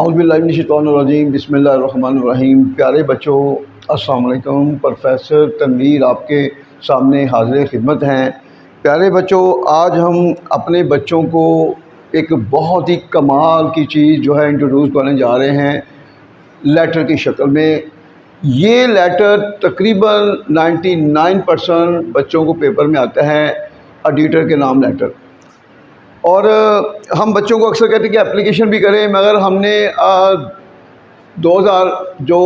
औज़ुबिल्लाहिमिनश्शैतानिर्रजीम बिस्मिल्लाहिर्रहमानिर्रहीम। प्यारे बच्चों, अस्सलाम वालेकुम। प्रोफेसर तनवीर आपके सामने हाज़िर खिदमत हैं। प्यारे बच्चों, आज हम अपने बच्चों को एक बहुत ही कमाल की चीज़ जो है इंट्रोड्यूस करने जा रहे हैं लेटर की शक्ल में। ये लेटर तकरीबन 99% बच्चों को पेपर में आता है, एडिटर के नाम लेटर। और हम बच्चों को अक्सर कहते हैं कि एप्लीकेशन भी करें, मगर हमने 2000 जो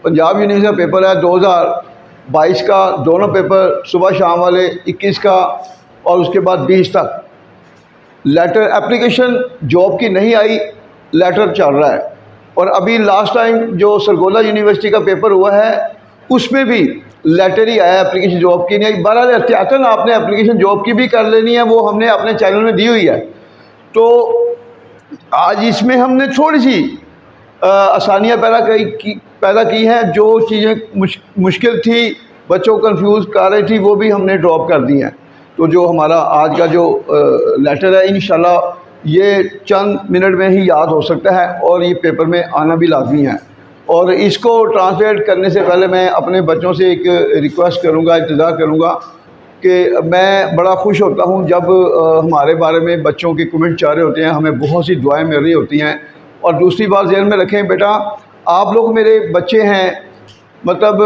पंजाब यूनिवर्सिटी का पेपर है 2022 का, दोनों पेपर सुबह शाम वाले 21 का और उसके बाद 20 तक लेटर एप्लीकेशन जॉब की नहीं आई, लेटर चल रहा है। और अभी लास्ट टाइम जो सरगोला यूनिवर्सिटी का पेपर हुआ है उसमें भी लेटर ही आया, एप्लीकेशन जॉब की नहीं आई। बहरहाल एहतियातन आपने एप्लीकेशन जॉब की भी कर लेनी है, वो हमने अपने चैनल में दी हुई है। तो आज इसमें हमने थोड़ी सी आसानियाँ पैदा की हैं। जो चीज़ें मुश्किल थी, बच्चों को कंफ्यूज कर रही थी, वो भी हमने ड्रॉप कर दी हैं। तो जो हमारा आज का जो लेटर है, इंशाल्लाह ये चंद मिनट में ही याद हो सकता है और ये पेपर में आना भी लाजमी है। और इसको ट्रांसलेट करने से पहले मैं अपने बच्चों से एक रिक्वेस्ट करूँगा, इंतज़ार करूँगा कि मैं बड़ा खुश होता हूँ जब हमारे बारे में बच्चों के कमेंट आ रहे होते हैं, हमें बहुत सी दुआएं मिल रही होती हैं। और दूसरी बात ज़हन में रखें बेटा, आप लोग मेरे बच्चे हैं, मतलब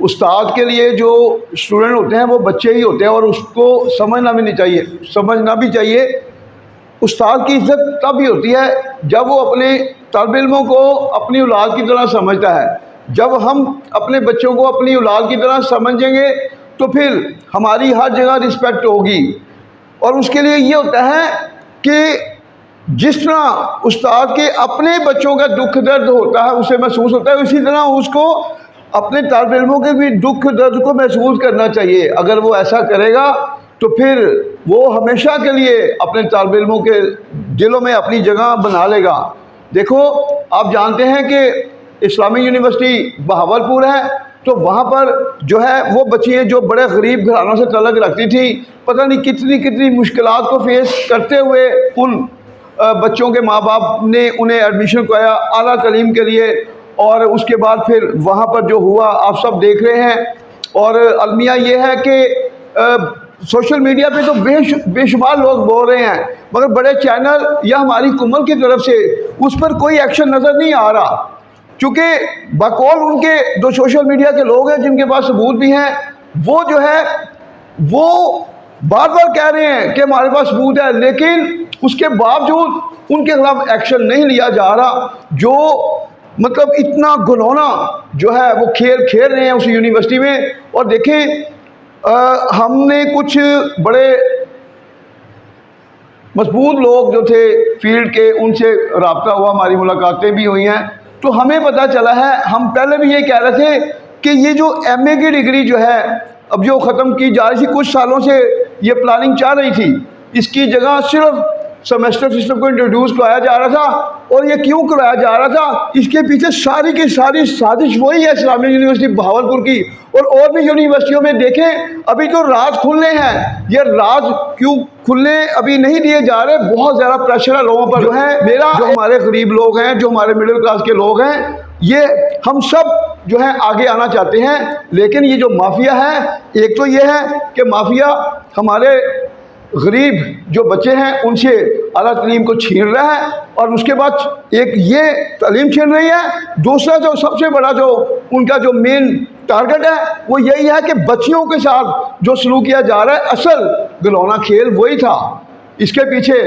उस्ताद के लिए जो स्टूडेंट होते हैं वो बच्चे ही होते हैं और उसको समझना भी चाहिए। उस्ताद की इज़्ज़त तब भी होती है जब वो अपने तालिब इल्मों को अपनी औलाद की तरह समझता है। जब हम अपने बच्चों को अपनी औलाद की तरह समझेंगे तो फिर हमारी हर जगह रिस्पेक्ट होगी। और उसके लिए ये होता है कि जिस तरह उस्ताद के अपने बच्चों का दुख दर्द होता है, उसे महसूस होता है, उसी तरह उसको अपने तालिब इल्मों के भी दुख दर्द को महसूस करना चाहिए। अगर वो ऐसा करेगा तो फिर वो हमेशा के लिए अपने तालिब इल्मों के दिलों में अपनी जगह बना लेगा। देखो, आप जानते हैं कि इस्लामी यूनिवर्सिटी बहावलपुर है, तो वहाँ पर जो है वो बच्चियाँ जो बड़े गरीब घरानों से तल्लुक़ रखती थी, पता नहीं कितनी मुश्किलात को फेस करते हुए उन बच्चों के माँ बाप ने उन्हें एडमिशन कराया आला तालीम के लिए। और उसके बाद फिर वहाँ पर जो हुआ आप सब देख रहे हैं। और अलमिया ये है कि सोशल मीडिया पे तो बेशुमार लोग बोल रहे हैं, मगर बड़े चैनल या हमारी हुकूमत की तरफ से उस पर कोई एक्शन नज़र नहीं आ रहा। चूँकि बकौल उनके जो सोशल मीडिया के लोग हैं जिनके पास सबूत भी हैं, वो जो है वो बार बार कह रहे हैं कि हमारे पास सबूत है, लेकिन उसके बावजूद उनके खिलाफ एक्शन नहीं लिया जा रहा। जो मतलब इतना घिनौना जो है वो खेल रहे हैं उस यूनिवर्सिटी में। और देखें, हमने कुछ बड़े मजबूत लोग जो थे फील्ड के, उनसे रब्ता हुआ, हमारी मुलाकातें भी हुई हैं, तो हमें पता चला है, हम पहले भी ये कह रहे थे कि ये जो एमए की डिग्री जो है अब जो ख़त्म की जा रही थी, कुछ सालों से ये प्लानिंग चल रही थी, इसकी जगह सिर्फ सेमेस्टर सिस्टम को इंट्रोड्यूस कराया जा रहा था। और ये क्यों कराया जा रहा था, इसके पीछे सारी की सारी साजिश वही है इस्लामी यूनिवर्सिटी बहावलपुर की। और भी यूनिवर्सिटियों में देखें, अभी जो राज खुलने हैं, ये राज क्यों खुलने अभी नहीं दिए जा रहे, बहुत ज़्यादा प्रेशर है लोगों पर। जो है मेरा, जो हमारे गरीब लोग हैं, जो हमारे मिडिल क्लास के लोग हैं, ये हम सब जो है आगे आना चाहते हैं। लेकिन ये जो माफिया है, एक तो ये है कि माफिया हमारे गरीब जो बच्चे हैं उनसे आला तालीम को छीन रहा है, और उसके बाद एक ये तालीम छीन रही है। दूसरा जो सबसे बड़ा जो उनका जो मेन टारगेट है वो यही है कि बच्चियों के साथ जो सलूक किया जा रहा है, असल घिनौना खेल वही था इसके पीछे।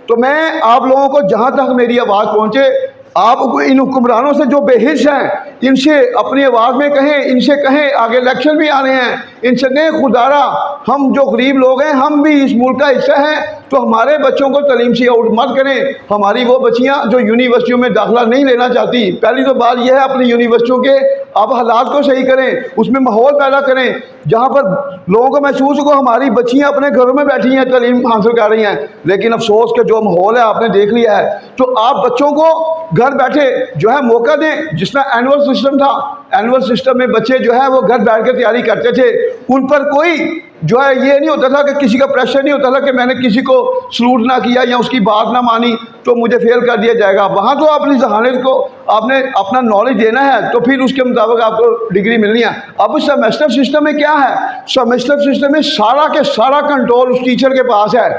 तो मैं आप लोगों को जहाँ तक मेरी आवाज़ पहुँचे, आप इन हुक्मरानों से जो बेहिस हैं, इनसे अपनी आवाज़ में कहें, इनसे कहें, आगे इलेक्शन भी आने हैं, इनसे कहें खुदारा हम जो गरीब लोग हैं, हम भी इस मुल्क का हिस्सा हैं, तो हमारे बच्चों को तालीम से आउट मत करें। हमारी वो बच्चियां जो यूनिवर्सिटियों में दाखिला नहीं लेना चाहती, पहली तो बात यह है अपनी यूनिवर्सिटियों के आप हालात को सही करें, उसमें माहौल पैदा करें जहाँ पर लोगों को महसूस हो हमारी बच्चियाँ अपने घरों में बैठी हैं, तालीम हासिल कर रही हैं। लेकिन अफसोस के जो माहौल है आपने देख लिया है। तो आप बच्चों को घर बैठे जो है मौका दें। जिस तरह एनुअल सिस्टम था, एनुअल सिस्टम में बच्चे जो है वो घर बैठ के तैयारी करते थे, उन पर कोई जो है ये नहीं होता था कि किसी का प्रेशर नहीं होता था कि मैंने किसी को सलूट ना किया या उसकी बात ना मानी तो मुझे फेल कर दिया जाएगा। वहाँ तो अपनी जहानत को आपने अपना नॉलेज देना है तो फिर उसके मुताबिक आपको डिग्री मिलनी है। अब सेमेस्टर सिस्टम में क्या है, सेमेस्टर सिस्टम में सारा के सारा कंट्रोल उस टीचर के पास है।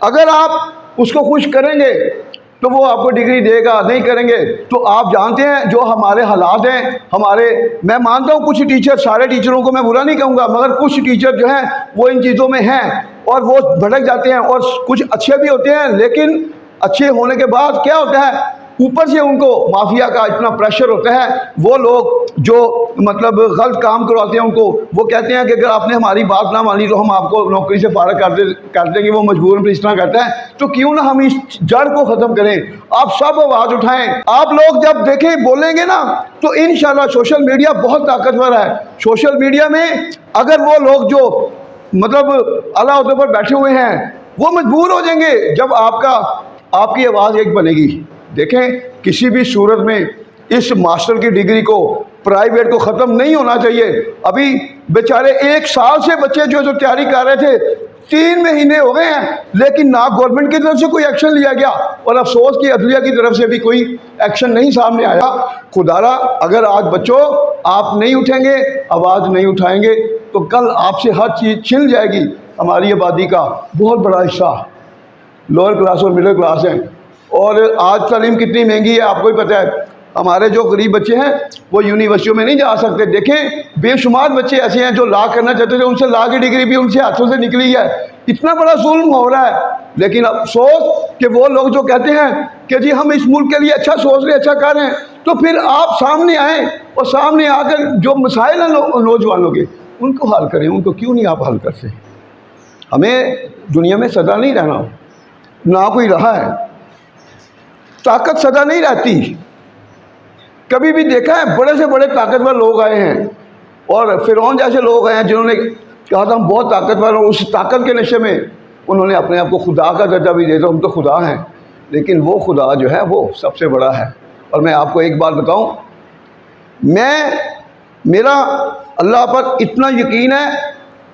अगर आप उसको खुश करेंगे तो वो आपको डिग्री देगा, नहीं करेंगे तो आप जानते हैं जो हमारे हालात हैं हमारे। मैं मानता हूँ कुछ टीचर, सारे टीचरों को मैं बुरा नहीं कहूँगा, मगर कुछ टीचर जो हैं वो इन चीज़ों में हैं और वो भटक जाते हैं। और कुछ अच्छे भी होते हैं, लेकिन अच्छे होने के बाद क्या होता है, ऊपर से उनको माफिया का इतना प्रेशर होता है। वो लोग जो मतलब गलत काम करवाते हैं उनको वो कहते हैं कि अगर आपने हमारी बात ना मानी तो हम आपको नौकरी से फारग कर देंगे। वो मजबूरन इस तरह करता है। तो क्यों ना हम इस जड़ को ख़त्म करें, आप सब आवाज़ उठाएं। आप लोग जब देखें बोलेंगे ना तो इंशाल्लाह सोशल मीडिया बहुत ताकतवर है। सोशल मीडिया में अगर वो लोग जो मतलब आला ओहदे पर बैठे हुए हैं वो मजबूर हो जाएंगे जब आपकी आवाज़ एक बनेगी। देखें किसी भी सूरत में इस मास्टर की डिग्री को, प्राइवेट को ख़त्म नहीं होना चाहिए। अभी बेचारे 1 साल से बच्चे जो तैयारी कर रहे थे 3 महीने हो गए हैं, लेकिन ना गवर्नमेंट की तरफ से कोई एक्शन लिया गया और अफसोस की अदलिया की तरफ से भी कोई एक्शन नहीं सामने आया। खुदारा अगर आज बच्चों आप नहीं उठेंगे, आवाज़ नहीं उठाएंगे तो कल आपसे हर चीज़ छिन जाएगी। हमारी आबादी का बहुत बड़ा हिस्सा लोअर क्लास और मिडिल क्लास हैं और आज तालीम कितनी महंगी है आपको ही पता है। हमारे जो गरीब बच्चे हैं वो यूनिवर्सिटियों में नहीं जा सकते। देखें बेशुमार बच्चे ऐसे हैं जो लॉ करना चाहते थे, उनसे लॉ की डिग्री भी उनसे हाथों से निकली है। इतना बड़ा जुल्म हो रहा है। लेकिन अफसोस कि वो लोग जो कहते हैं कि जी हम इस मुल्क के लिए अच्छा सोच रहे, अच्छा कर रहे हैं, तो फिर आप सामने आएँ और सामने आकर जो मसाइल हैं नौजवानों के उनको हल करें। उनको क्यों नहीं आप हल करते? हमें दुनिया में सदा नहीं रहना, ना कोई रहा है। ताकत सदा नहीं रहती। कभी भी देखा है बड़े से बड़े ताकतवर लोग आए हैं और फिरौन जैसे लोग आए हैं जिन्होंने कहा था हम बहुत ताकतवर और उस ताकत के नशे में उन्होंने अपने आप को खुदा का दर्जा भी दे दिया। हम तो खुदा हैं, लेकिन वो खुदा जो है वो सबसे बड़ा है। और मैं आपको एक बात बताऊं, मेरा अल्लाह पर इतना यकीन है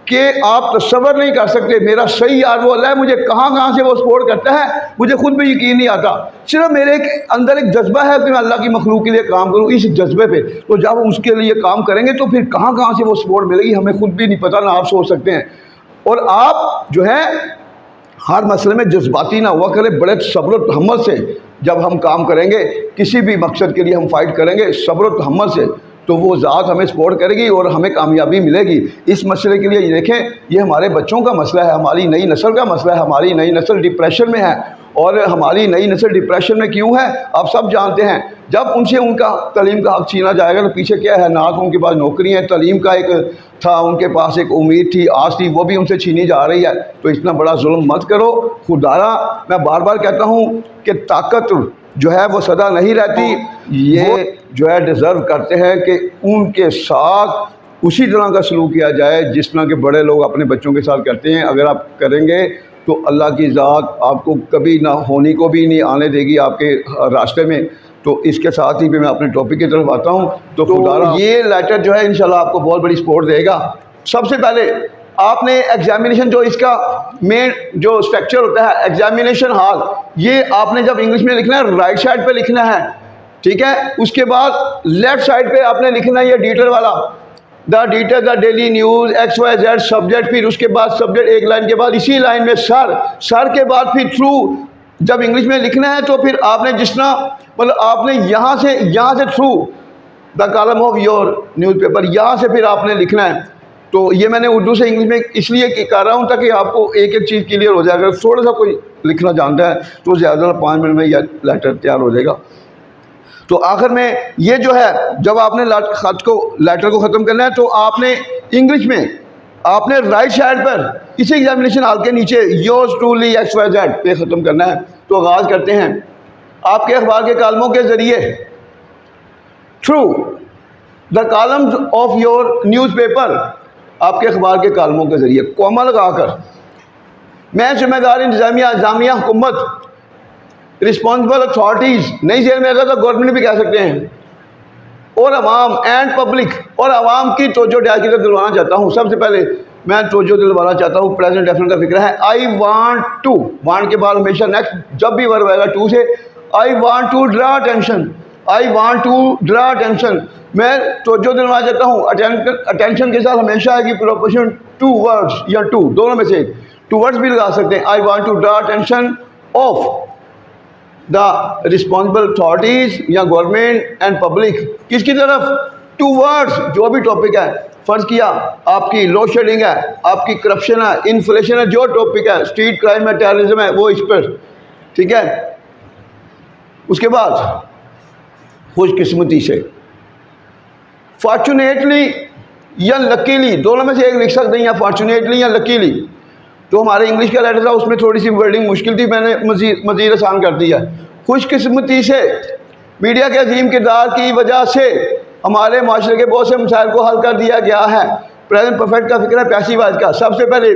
कि आप तसव्वुर नहीं कर सकते। मेरा सही यार वो अल्लाह है, मुझे कहाँ से वो सपोर्ट करता है मुझे खुद भी यकीन नहीं आता। सिर्फ मेरे अंदर एक जज्बा है कि मैं अल्लाह की मखलूक के लिए काम करूँ, इस जज्बे पे। तो जब हम उसके लिए काम करेंगे तो फिर कहाँ से वो सपोर्ट मिलेगी हमें खुद भी नहीं पता, ना आप सोच सकते हैं। और आप जो है हर मसले में जज्बाती ना हुआ करें, बड़े सब्र और तहम्मुल से जब हम काम करेंगे, किसी भी मकसद के लिए हम फाइट करेंगे सब्र और तहम्मुल से, तो वो ज़ात हमें सपोर्ट करेगी और हमें कामयाबी मिलेगी। इस मसले के लिए ये देखें, ये हमारे बच्चों का मसला है, हमारी नई नस्ल का मसला है। हमारी नई नस्ल डिप्रेशन में है और हमारी नई नस्ल डिप्रेशन में क्यों है आप सब जानते हैं। जब उनसे उनका तालीम का हक छीना जाएगा तो पीछे क्या है, ना तो उनके पास नौकरी है, तालीम का एक था उनके पास एक उम्मीद थी, आस थी, वो भी उनसे छीनी जा रही है। तो इतना बड़ा जुल्म मत करो। खुदारा मैं बार बार कहता हूँ कि ताकत जो है वो सदा नहीं रहती। ये जो है डिज़र्व करते हैं कि उनके साथ उसी तरह का सलूक किया जाए जिस तरह के बड़े लोग अपने बच्चों के साथ करते हैं। अगर आप करेंगे तो अल्लाह की ज़ात आपको कभी ना होने को भी नहीं आने देगी आपके रास्ते में। तो इसके साथ ही मैं अपने टॉपिक की तरफ आता हूँ। तो खुदारा ये लेटर जो है इंशाल्लाह आपको बहुत बड़ी सपोर्ट देगा। सबसे पहले आपने एग्जामिनेशन जो इसका मेन जो स्ट्रक्चर होता है एग्जामिनेशन हॉल, ये आपने जब इंग्लिश में लिखना है राइट साइड पे लिखना है, ठीक है। उसके बाद लेफ्ट साइड पे आपने लिखना है ये डिटेल वाला, the detail the daily news XYZ subject, फिर उसके बाद सब्जेक्ट एक लाइन के बाद इसी लाइन में सर के बाद फिर थ्रू। जब इंग्लिश में लिखना है तो फिर आपने जिस तरह मतलब आपने यहाँ से through the column of your newspaper, यहाँ से फिर आपने लिखना है। तो ये मैंने उर्दू से इंग्लिश में इसलिए कर रहा हूँ ताकि आपको एक एक चीज़ क्लियर हो जाए। अगर थोड़ा सा कोई लिखना जानता है तो ज़्यादा 5 मिनट में यह लेटर तैयार हो जाएगा। तो आखिर में ये जो है जब आपने लेटर को ख़त्म करना है तो आपने इंग्लिश में आपने राइट साइड पर इसी एग्जामिनेशन हॉल के नीचे योर्स ट्रूली XYZ पे ख़त्म करना है। तो आगाज़ करते हैं आपके अखबार के कालमों के ज़रिए through the columns of your newspaper, आपके अखबार के कालमों के ज़रिए, कॉमा लगाकर। मैं जिम्मेदार इंतजामिया हुकूमत, रिस्पॉन्सिबल अथॉरिटीज़, नहीं जेल में अगर तो गवर्नमेंट भी कह सकते हैं, और अवाम एंड पब्लिक, और अवाम की तवज्जो डाल की तरफ दिलवाना चाहता हूँ। सबसे पहले मैं तवज्जो दिलवाना चाहता हूँ, प्रेजेंट डेफिनेट का फिक्र है। आई वांट टू, वांट के बाद हमेशा नेक्स्ट जब भी वर्ब आएगा टू से, I want to draw attention, I want to draw attention, मैं तवज्जो दिलवाना चाहता हूँ। अटेंशन के साथ हमेशा आएगी प्रोपोर्शन टू वर्ड्स या टू, दोनों में से टू वर्ड्स भी लगा सकते हैं। I want to draw attention of the responsible authorities या गवर्नमेंट एंड पब्लिक, किसकी तरफ? टू वर्ड्स, जो भी टॉपिक है। फर्ज किया आपकी लोड शेडिंग है, आपकी करप्शन है, इन्फ्लेशन है, जो टॉपिक है, स्ट्रीट क्राइम है, टेररिज्म है, वो इस पर, ठीक है। उसके बाद खुशकिस्मती से, फॉर्चुनेटली या लकीली, दोनों में से एक लिख सकते हैं, या फॉर्चुनेटली या लकीली। तो हमारे इंग्लिश का लेटर था उसमें थोड़ी सी वर्डिंग मुश्किल थी, मैंने मज़ीद आसान कर दिया। खुशकिस्मती से मीडिया के अजीम किरदार की वजह से हमारे माशरे के बहुत से मसाइल को हल कर दिया गया है। प्रेजेंट परफेक्ट का फिक्र है पैसिव वॉइस का। सबसे पहले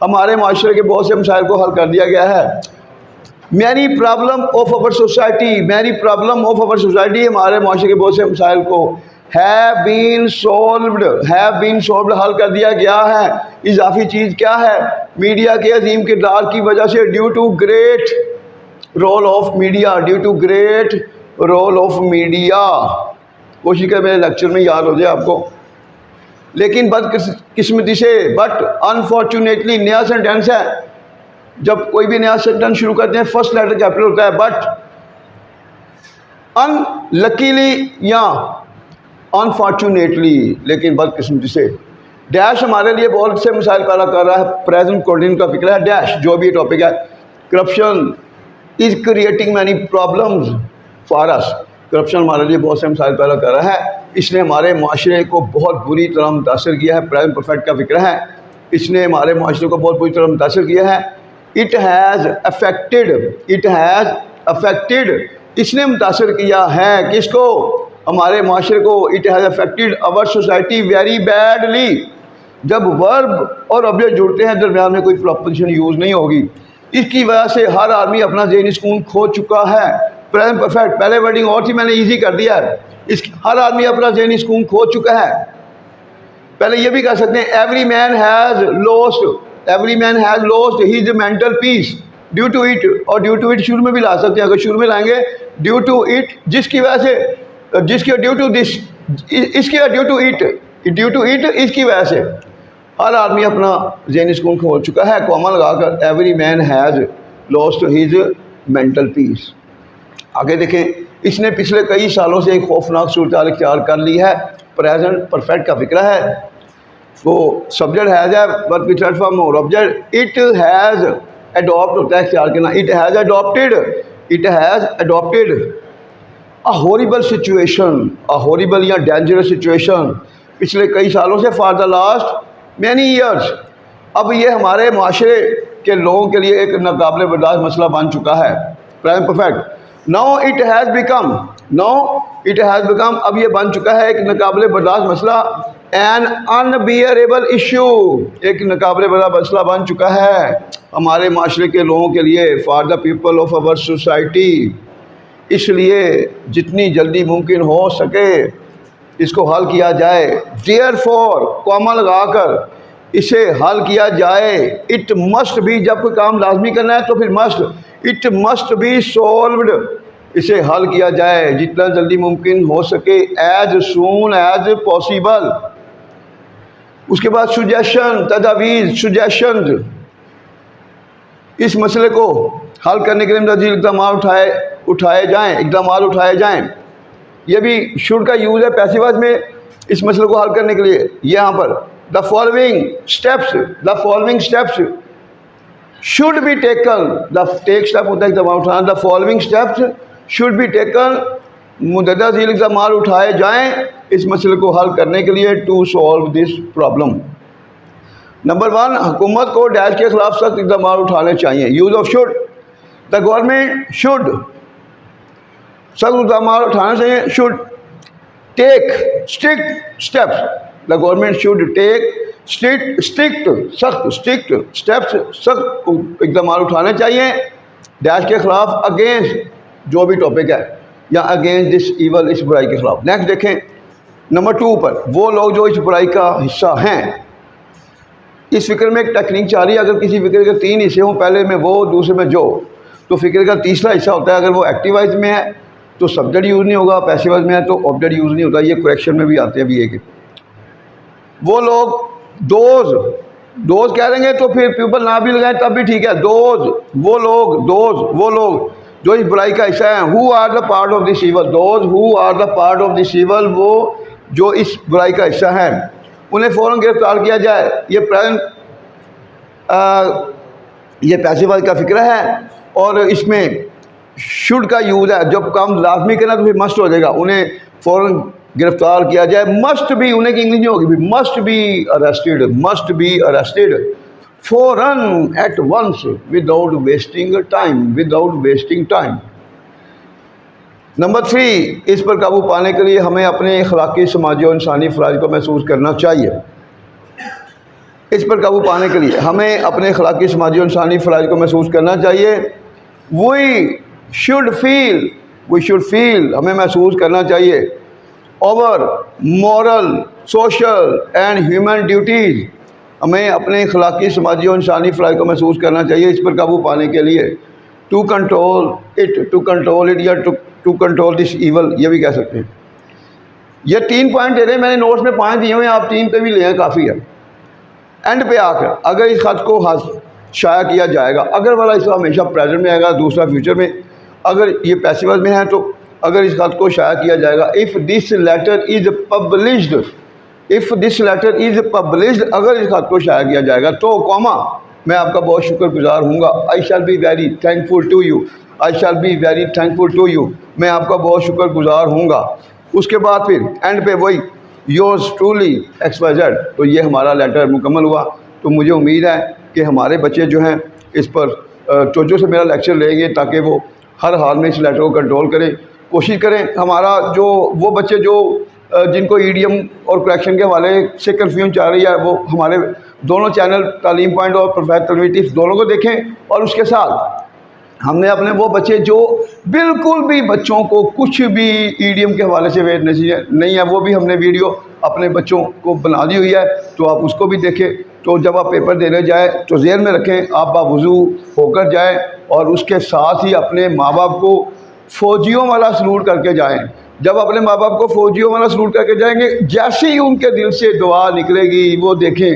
हमारे माशरे के बहुत से मसाइल को हल कर दिया गया है। Many problem of our society, many problem of our society, हमारे माशरे के बहुत से मसाइल को हैव बीन सोल्व्ड, हल कर दिया गया है। इजाफी चीज़ क्या है? मीडिया के अजीम किरदार की वजह से, due to great role of media, due to great role of media. कोशिश कर मेरे लेक्चर में याद हो जाए आपको। लेकिन बदकिस्मती से, बट अनफॉर्चुनेटली, नया सेंटेंस है, जब कोई भी नया सेंटेंस शुरू करते हैं फर्स्ट लेटर कैपिटल होता है। बट अनलकीली या अनफॉर्चुनेटली, लेकिन बदकिस्मती से, डैश हमारे लिए बहुत से मसाइल पैदा कर रहा है। प्रेजेंट कोऑर्डिनेट का फिक्र है। डैश जो भी टॉपिक है, corruption is creating many problems for us, corruption हमारे लिए बहुत से मसाइल पैदा कर रहा है। इसने हमारे माशरे को बहुत बुरी तरह मुतासर किया है। प्रेजेंट परफेक्ट का फिक्र है, इसने हमारे माशरे को बहुत बुरी तरह मुतासर किया है। इट हैज़ अफेक्टेड, इसने मुतासर किया है किसको? हमारे माशरे को। It has affected our society very badly. जब वर्ब और ऑब्जेक्ट जुड़ते हैं, दरम्यान में कोई प्रपोजिशन यूज़ नहीं होगी। इसकी वजह से हर आदमी अपना ज़हनी सुकून खो चुका है। प्रेजेंट परफेक्ट, पहले वर्डिंग और थी, मैंने इजी कर दिया है। हर आदमी अपना ज़हनी सुकून खो चुका है। पहले ये भी कह सकते हैं every man has lost his mental peace due to it, और ड्यू टू इट शुरू में भी ला सकते हैं। अगर शुरू में लाएंगे ड्यू टू इट, जिसकी वजह से, जिसके ड्यू टू दिस, इसकी ड्यू टू इट, इसकी वजह से हर आदमी अपना ज़हनी सुकून खो चुका है। कॉमा लगाकर every man has lost his mental piece. आगे देखें, इसने पिछले कई सालों से एक खौफनाक सूरत इख्तियार कर ली है। प्रेजेंट परफेक्ट का फिक्र है। वो सब्जेक्ट हैज़ है, वर्ब की थर्ड फॉर्म और ऑब्जेक्ट। इट हैज़ अडॉप्ट होता है इख्तियार करना। It has adopted a horrible situation, a horrible या डेंजरस सिचुएशन, पिछले कई सालों से, for the last many years. अब ये हमारे माशरे के लोगों के लिए एक नाकाबिले बर्दाश्त मसला बन चुका है। Present perfect, now it has become, अब ये बन चुका है एक नाकाबिले बर्दाश्त मसला। एन अनबियरेबल इशू, एक नाकाबिले बर्दाश्त मसला बन चुका है हमारे माशरे के लोगों के लिए। For the people of our society, इसलिए जितनी जल्दी मुमकिन हो सके इसको हल किया जाए। देयरफॉर, कॉमा लगाकर इसे हल किया जाए। इट मस्ट बी, जब कोई काम लाजमी करना है तो फिर must, it must be solved, इसे हल किया जाए जितना जल्दी मुमकिन हो सके। As soon as possible. उसके बाद सुजेशन, तजावीज़, सुजेशन, इस मसले को हल करने के लिए मज़ीद इक़दाम उठाए जाएँ। ये भी शुड का यूज़ है पैसिव वॉइस में इस मसले को हल करने के लिए। यहाँ पर the following steps should be taken, the take step होता है इक़दाम उठाना। The following steps should be taken, मुद्ददा झील इक़दाम उठाए जाएँ इस मसले को हल करने के लिए। To solve this problem. Number 1, हुकूमत को डैश के खिलाफ सख्त इक़दाम उठाने चाहिए। Use of should, the government should, सख्त इक़दाम उठाने चाहिए। Should, take strict steps, the government should take strict steps, सख्त इकदाम उठाने चाहिए डैश के ख़िलाफ़, अगेंस्ट जो भी टॉपिक है या अगेंस्ट दिस ईवल, इस बुराई के ख़िलाफ़। नेक्स्ट देखें नंबर 2 पर, वो लोग जो इस बुराई का हिस्सा हैं। इस फ़िक्र में एक टेक्निक चाह रही है, अगर किसी फ़िक्र के 3 हिस्से हों, पहले में वो दूसरे में जो, तो फ़िक्र का तीसरा हिस्सा होता है, अगर वो एक्टिव वाइज में है तो सब्जेक्ट यूज़ नहीं होगा, पैसिव वाइज में है तो ऑब्जेक्ट यूज़ नहीं होता। ये करेक्शन में भी आते हैं BA के। वो लोग दोज कह देंगे तो फिर पीपल ना भी लगाएं तब भी ठीक है। वो लोग जो इस बुराई का हिस्सा है। Who are the part of this evil, those who are the part of this evil, वो जो इस बुराई का हिस्सा है उन्हें फ़ौरन गिरफ्तार किया जाए। ये प्रेजेंट ये पैसिव वाइज का फिक्र है और इसमें शुड का यूज़ है। जब काम लाजमी करना तो फिर मस्ट हो जाएगा, उन्हें फ़ौरन गिरफ्तार किया जाए। मस्ट भी, उन्हें की इंग्लिश नहीं होगी, मस्ट बी अरेस्टेड फ़ौरन, at once, without wasting time. Number 3, इस पर काबू पाने के लिए हमें अपने अखलाकी, समाजी और इंसानी फ़राइज़ को महसूस करना चाहिए। इस पर काबू पाने के लिए हमें अपने अखलाकी, समाजी और इंसानी फ़राइज़ को महसूस करना चाहिए। वी शुड फील, हमें महसूस करना चाहिए over moral, social and human duties, हमें अपने अखलाकी, समाजी और इंसानी फ़राइज़ को महसूस करना चाहिए इस पर काबू पाने के लिए। टू कंट्रोल इट या टू कंट्रोल दिस ईवल, ये भी कह सकते हैं। ये 3 पॉइंट दे रहे हैं, मैंने नोट्स में 5 दिए हुए हैं, आप 3 पे भी लें, काफ़ी है। एंड पे आकर अगर इस खत को शाया किया जाएगा, अगर वाला इसका हमेशा प्रेजेंट में आएगा, दूसरा फ्यूचर में। अगर ये पैसिव में है तो अगर इस खत को शाया किया जाएगा, if this letter is published, अगर इस खत को शाया किया जाएगा तो कॉमा, मैं आपका बहुत शुक्रगुजार हूँगा। I shall be very thankful to you, मैं आपका बहुत शुक्रगुजार हूँगा। उसके बाद फिर एंड पे वही योर्स ट्रूली XYZ, तो ये हमारा लेटर मुकम्मल हुआ। तो मुझे उम्मीद है कि हमारे बच्चे जो हैं इस पर तवज्जो से मेरा लेक्चर लेंगे ताकि वो हर हाल में इस लेटर को कंट्रोल करें, कोशिश करें। हमारा जो वो बच्चे जो जिनको ईडीएम और करेक्शन के हवाले से कन्फ्यूजन चाह रही है, वो हमारे दोनों चैनल तालीम पॉइंट और प्रोफेसर तनवीर टिप्स दोनों को देखें। और उसके साथ हमने अपने वो बच्चे जो बिल्कुल भी बच्चों को कुछ भी ईडीएम के हवाले से अवेयरनेस नहीं है, वो भी हमने वीडियो अपने बच्चों को बना दी हुई है, तो आप उसको भी देखें। तो जब आप पेपर देने जाए तो ज़हन में रखें आप बावजू होकर जाएं और उसके साथ ही अपने माँ बाप को फ़ौजियों वाला सलूट करके जाएं। जब अपने माँ बाप को फ़ौजियों वाला सलूट करके जाएंगे, जैसे ही उनके दिल से दुआ निकलेगी, वो देखें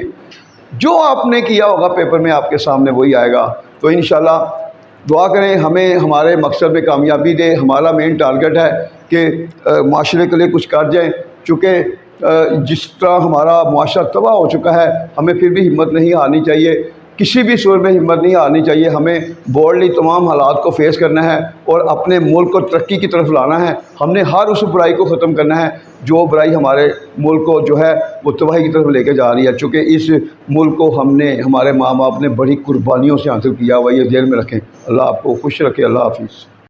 जो आपने किया होगा पेपर में आपके सामने वही आएगा। तो इंशाल्लाह दुआ करें हमें हमारे मकसद में कामयाबी दे। हमारा मेन टारगेट है कि माशरे के लिए कुछ कर जाएँ, चूँकि जिस तरह हमारा मुआशरा तबाह हो चुका है, हमें फिर भी हिम्मत नहीं हारनी चाहिए, किसी भी सूरत में हिम्मत नहीं हारनी चाहिए। हमें बोल्डली तमाम हालात को फेस करना है और अपने मुल्क को तरक्की की तरफ लाना है। हमने हर उस बुराई को ख़त्म करना है जो बुराई हमारे मुल्क को जो है वो तबाही की तरफ लेके जा रही है। चूँकि इस मुल्क को हमने, हमारे माँ बाप ने बड़ी कुर्बानियों से हासिल किया हुआ, ये जेल में रखें। अल्लाह आपको खुश रखे। अल्लाह हाफिज़।